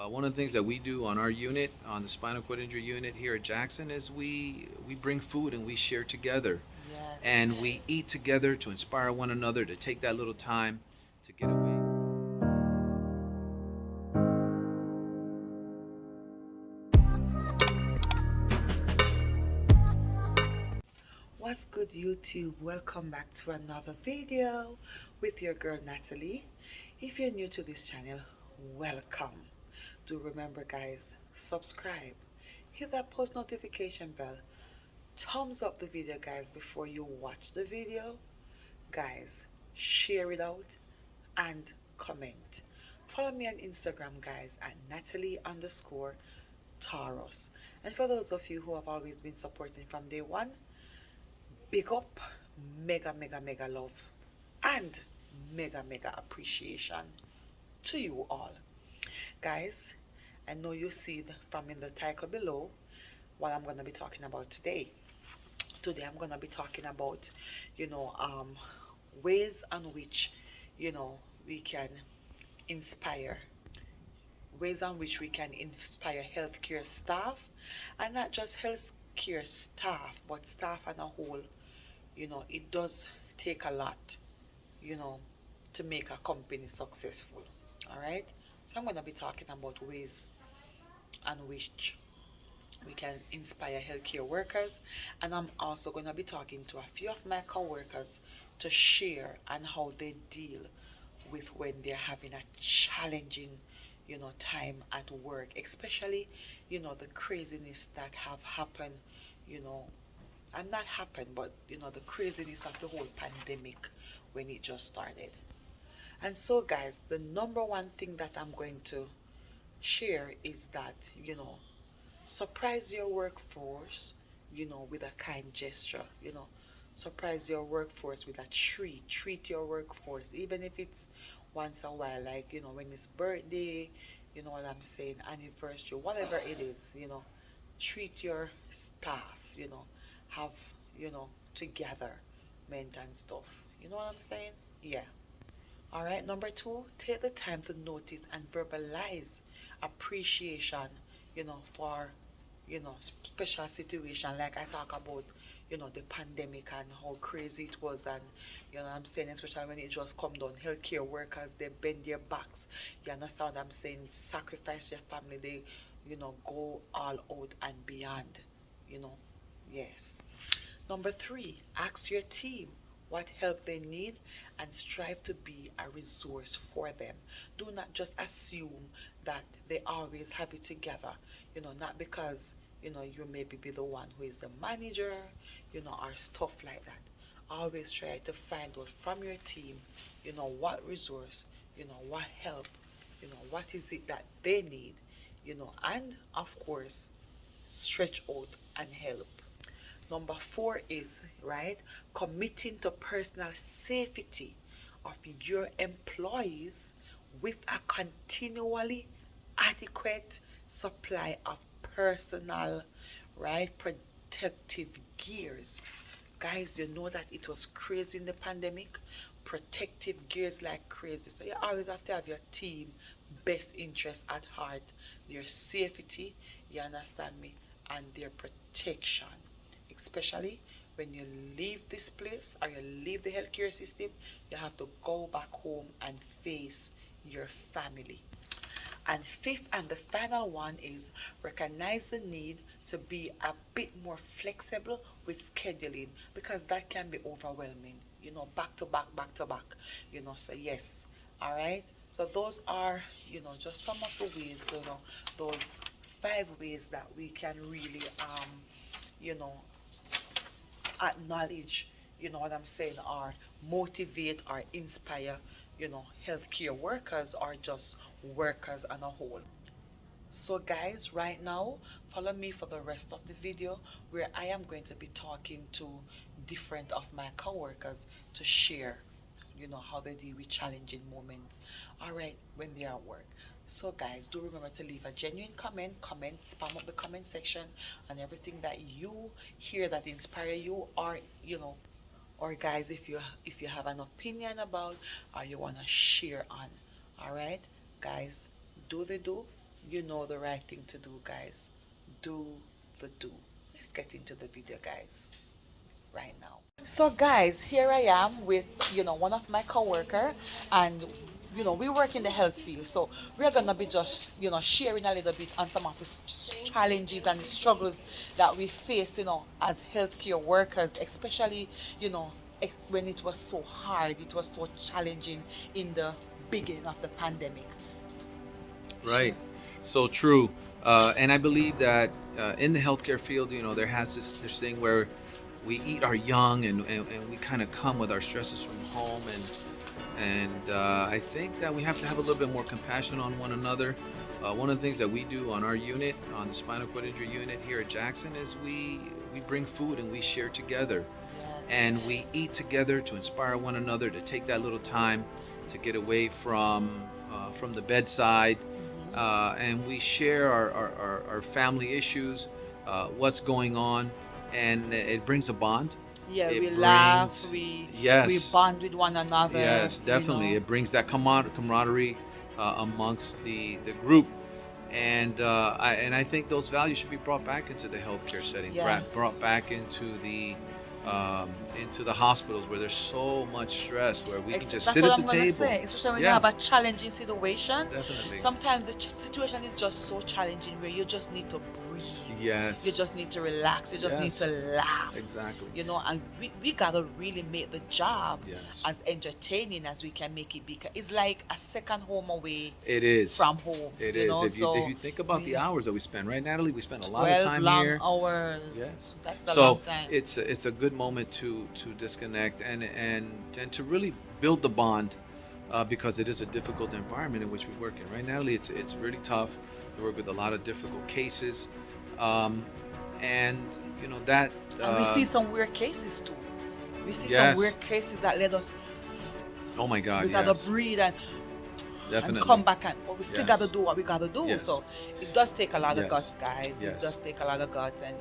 One of the things that we do on our unit, on the spinal cord injury unit here at Jackson, is we bring food and we share together, Yes. and we eat together to inspire one another to take that little time to get away. What's good, YouTube? Welcome back to another video with your girl Natalie. If you're new to this channel, welcome. Do remember, guys, subscribe, hit that post notification bell, thumbs up the video, guys, before you watch the video, guys, share it out and comment. Follow me on Instagram, guys, at Natalie underscore Taurus. And for those of you who have always been supporting from day one, big up, mega, mega, mega love, and mega, mega appreciation to you all. Guys, I know you see from in the title below what I'm going to be talking about today. Today I'm going to be talking about, you know, um, ways on which, we can inspire, ways on which we can inspire healthcare staff, and not just healthcare staff, but staff on a whole. It does take a lot, you know, to make a company successful. All right. So I'm going to be talking about ways on which we can inspire healthcare workers, and I'm also going to be talking to a few of my coworkers to share on how they deal with when they're having a challenging, time at work, especially, the craziness that have happened, you know, and not happened, but the craziness of the whole pandemic when it just started. And so, guys, the number one thing that I'm going to share is that, surprise your workforce, with a kind gesture, surprise your workforce with a treat. Treat your workforce, even if it's once a while, like, when it's birthday, you know what I'm saying, anniversary, whatever it is, treat your staff, have, together, meant and stuff. You know what I'm saying? Yeah. All right, number two, take the time to notice and verbalize appreciation, for, special situation. Like I talk about, the pandemic and how crazy it was. And, I'm saying, especially when it just come down, healthcare workers, they bend their backs. You understand what I'm saying? Sacrifice your family. They, go all out and beyond, you know. Yes. Number three, ask your team what help they need and strive to be a resource for them. Do not just assume that they always have it together, not because, you maybe be the one who is the manager, or stuff like that. Always try to find out from your team, what resource, what help, what is it that they need, and of course, stretch out and help. Number four is, right, committing to personal safety of your employees with a continually adequate supply of personal, right, protective gears. Guys, you know that it was crazy in the pandemic. Protective gears like crazy. So you always have to have your team best interest at heart, their safety, you understand me, and their protection, especially when you leave this place or you leave the healthcare system, you have to go back home and face your family. And fifth and the final one is recognize the need to be a bit more flexible with scheduling, because that can be overwhelming, back to back, back to back, So, yes, all right. So, those are, just some of the ways, those five ways that we can really, you know, acknowledge, what I'm saying, or motivate or inspire, healthcare workers or just workers on a whole. So, guys, right now, follow me for the rest of the video where I am going to be talking to different of my coworkers to share, how they deal with challenging moments, all right, when they're at work. So, guys, do remember to leave a genuine comment, spam up the comment section, and everything that you hear that inspire you, or, or guys, if you have an opinion about or you want to share on, all right, guys, do the do You know the right thing to do, guys. Do the do. Let's get into the video, guys, right now. So, guys, here I am with one of my coworker, and we work in the health field, so we're gonna be just sharing a little bit on some of the challenges and the struggles that we face, as healthcare workers, especially when it was so hard, it was so challenging in the beginning of the pandemic. Sure. Right. So true. And I believe that in the healthcare field, there has this thing where we eat our young, and we kind of come with our stresses from home, and I think that we have to have a little bit more compassion on one another. One of the things that we do on our unit, on the spinal cord injury unit here at Jackson, is we bring food and we share together, Yes. and we eat together to inspire one another to take that little time to get away from the bedside, and we share our family issues, what's going on, and it brings a bond. Yeah, we It laugh, brings, we yes, bond with one another, yes, definitely. It brings that camaraderie amongst the group, and I think those values should be brought back into the healthcare setting, Yes. brought back into the hospitals where there's so much stress, where we can just That's sit what at the I'm gonna table. say. Especially when you Yeah, have a challenging situation. definitely. Sometimes the situation is just so challenging where you just need to breathe. You Yes, just need to relax. You just need to yes, laugh. exactly. And we gotta really make the job Yes, as entertaining as we can make it, because it's like a second home away it is. from home. It is. If you So think about the we hours that we spend, right, Natalie? We spend a lot of 12 time long here. hours. Yes. That's a long So time. it's a good moment to disconnect and to really build the bond, because it is a difficult environment in which we work in, right, Natalie? It's really tough. We work with a lot of difficult cases, um, and that. And we see some weird cases too. We see some Yes. weird cases that let us, Oh my we God. gotta Yes. breathe and come Definitely. back, and but we still Yes. gotta do what we gotta do. Yes. So it does take a lot of Yes. guts, guys. It does Yes. take a lot of guts, and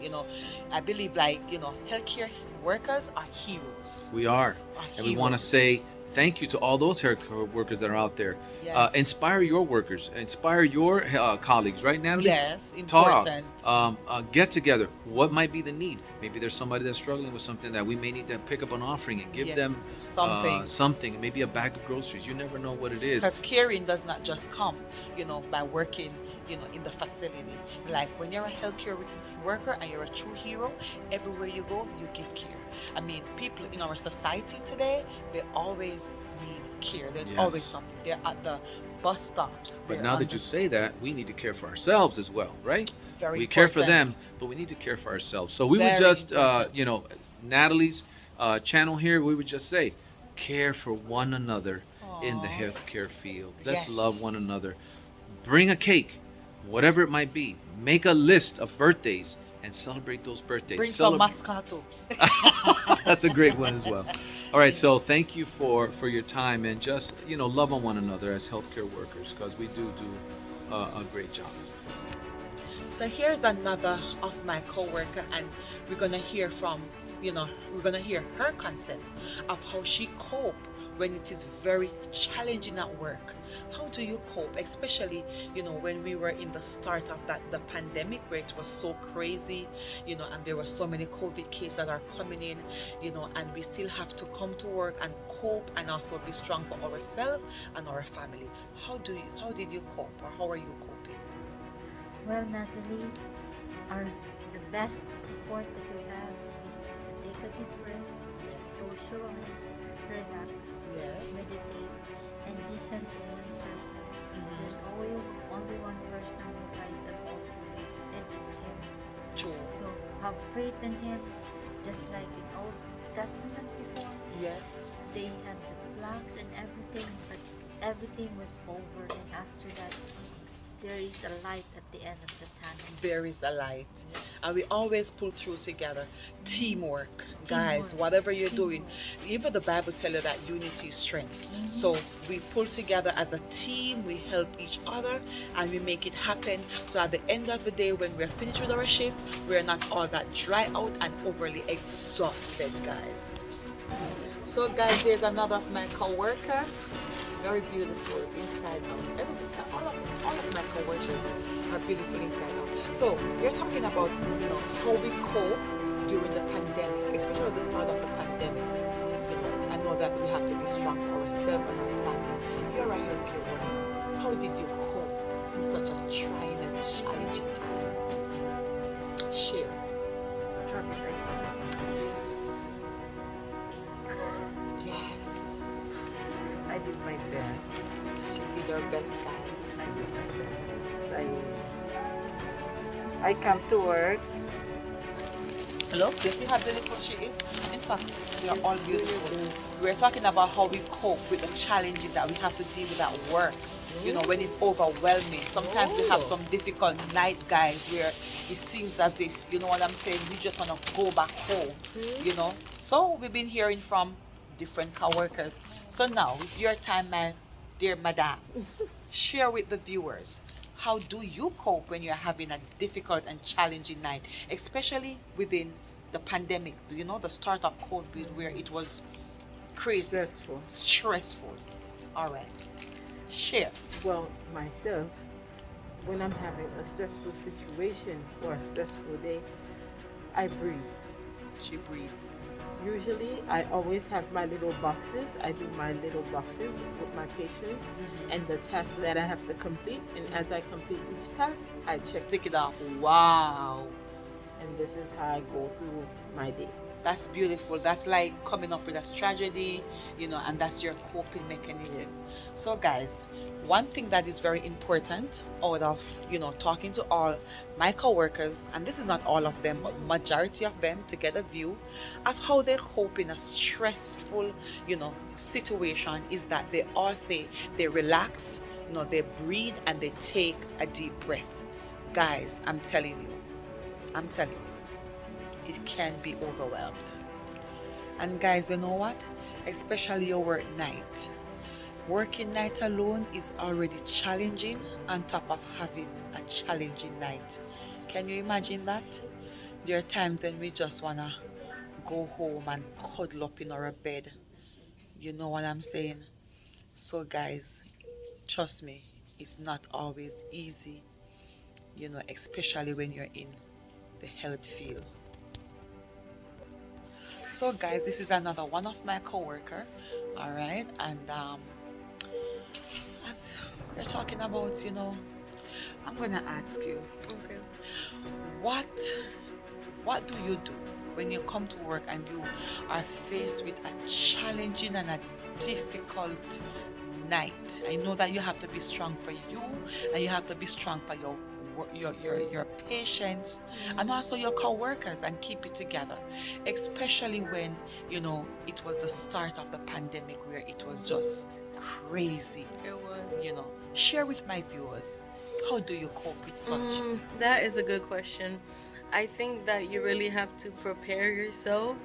I believe, like, healthcare workers are heroes. We are. Are And we want to heroes. say thank you to all those healthcare workers that are out there. Yes. Inspire your workers, inspire your colleagues, right, Natalie? Yes, Talk, important. get together. What might be the need? Maybe there's somebody that's struggling with something that we may need to pick up an offering and give Yeah, them something. something, maybe a bag of groceries. You never know what it is. Because caring does not just come, by working, in the facility. Like when you're a healthcare worker and you're a true hero, everywhere you go, you give care. I mean, people in our society today, they always need care. There's always Yes. something. They're at the bus stops. But They're now on that the you say that, we need to care for ourselves as well, right? very We care for important. them, but we need to care for ourselves. So we would Very just, important. Natalie's channel here, we would just say, care for one another in the Aw. healthcare field. Let's love one Yes. another. Bring a cake, whatever it might be. Make a list of birthdays and celebrate those birthdays. Bring some Moscato. That's a great one as well. All right, so thank you for your time, and just love on one another as healthcare workers, because we do a great job. So here's another of my coworker, and we're gonna hear from, we're gonna hear her concept of how she cope when it is very challenging at work. How do you cope, especially when we were in the start of the pandemic, where it was so crazy, and there were so many COVID cases that are coming in, and we still have to come to work and cope and also be strong for ourselves and our family. How did you cope, or how are you coping? Well, Natalie, the best support that we have is just to take a deep breath, close your eyes, relax, Yes. meditate, and listen to one person. There's only one person who guides at all times, and it's Him. True. So have faith in Him, just like in Old Testament before. Yes. They had the plagues and everything, but everything was over, and after that, there is a light at the end of the tunnel. There is a light, and we always pull through together. Teamwork, guys. Teamwork. Whatever you're doing, Teamwork. even the Bible tells you that unity is strength. Mhm. So we pull together as a team, we help each other, and we make it happen. So at the end of the day, when we're finished with our shift, we're not all that dry out and overly exhausted, guys. So guys, there's another of my co-worker. Very beautiful inside out. All of my co-workers are beautiful inside out. So we're talking about, how we cope during the pandemic, especially at the start of the pandemic. I know that we have to be strong for ourselves and our family. You're a healthcare worker. How did you cope in such a trying and challenging time? Share. Yes. Yes. I did my best. She did her best, guys. I did my best. I come to work. Hello? Yes, we have the little she is. In fact, we are all beautiful. We're talking about how we cope with the challenges that we have to deal with at work. When it's overwhelming. Sometimes we have some difficult night, guys, where it seems as if, you know what I'm saying, we just want to go back home. So we've been hearing from different co-workers. So now it's your time, my dear madam. Share with the viewers, how do you cope when you're having a difficult and challenging night, especially within the pandemic, the start of COVID, where it was crazy, stressful. All right, share. Well, myself, when I'm having a stressful situation or a stressful day, I breathe. She breathed. Usually, I always have my little boxes. I do my little boxes with my patients and the tasks that I have to complete. And as I complete each task, I check. Stick it out. Wow. And this is how I go through my day. That's beautiful. That's like coming up with a tragedy, and that's your coping mechanism. Yes. So guys, one thing that is very important out of, talking to all my co-workers, and this is not all of them, but majority of them, to get a view of how they cope in a stressful, situation, is that they all say they relax, they breathe and they take a deep breath. Guys, I'm telling you, it can be overwhelmed. And guys, you know what? Especially your work night. Working night alone is already challenging on top of having a challenging night. Can you imagine that? There are times when we just wanna go home and cuddle up in our bed. You know what I'm saying? So guys, trust me, it's not always easy, especially when you're in the health field. So guys, this is another one of my co-worker, all right, and as we're talking about, I'm gonna ask you, Okay. what do you do when you come to work and you are faced with a challenging and a difficult night? I know that you have to be strong for you, and you have to be strong for your patients and also your co-workers, and keep it together, especially when it was the start of the pandemic, where it was just crazy. It was. Share with my viewers, how do you cope with such? That is a good question. I think that you really have to prepare yourself,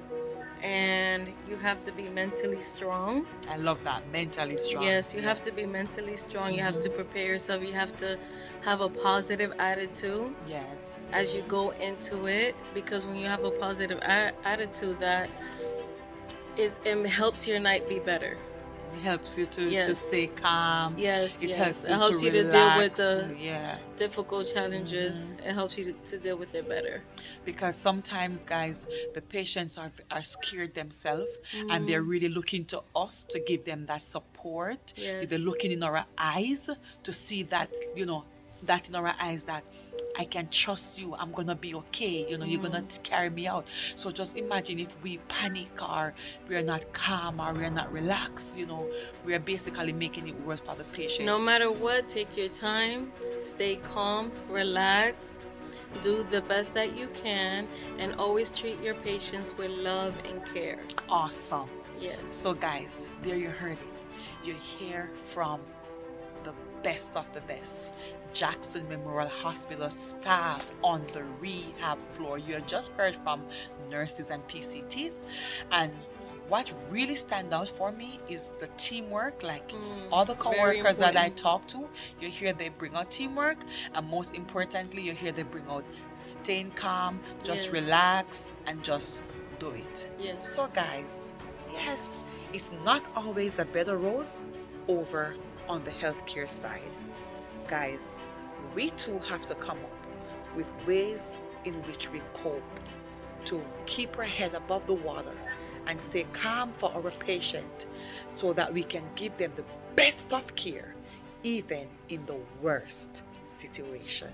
and you have to be mentally strong. I love that, mentally strong. Yes, you have to be mentally strong. You have to prepare yourself. You have to have a positive attitude Yes. as you go into it, because when you have a positive attitude, that it helps your night be better. It helps you to Yes. stay calm. Yes, It yes. helps It you helps to you to deal with relax. the difficult challenges. It helps you to deal with it better. Because sometimes, guys, the patients are scared themselves, and they're really looking to us to give them that support. Yes. They're looking in our eyes to see that, that in our eyes, that I can trust you, I'm gonna be okay, you're gonna carry me out. So just imagine if we panic, or we're not calm, or we're not relaxed, we're basically making it worse for the patient. No matter what, take your time, stay calm, relax, do the best that you can, and always treat your patients with love and care. Awesome. Yes. So guys, there you heard it. You hear from the best of the best. Jackson Memorial Hospital staff on the rehab floor. You have just heard from nurses and PCTs. And what really stand out for me is the teamwork. Like all the co-workers that I talk to, you hear they bring out teamwork, and most importantly, you hear they bring out staying calm, just Yes. relax, and just do it. Yes. So guys, yes, it's not always a bed of rose over on the healthcare side. Guys, we too have to come up with ways in which we cope to keep our head above the water and stay calm for our patient so that we can give them the best of care even in the worst situation.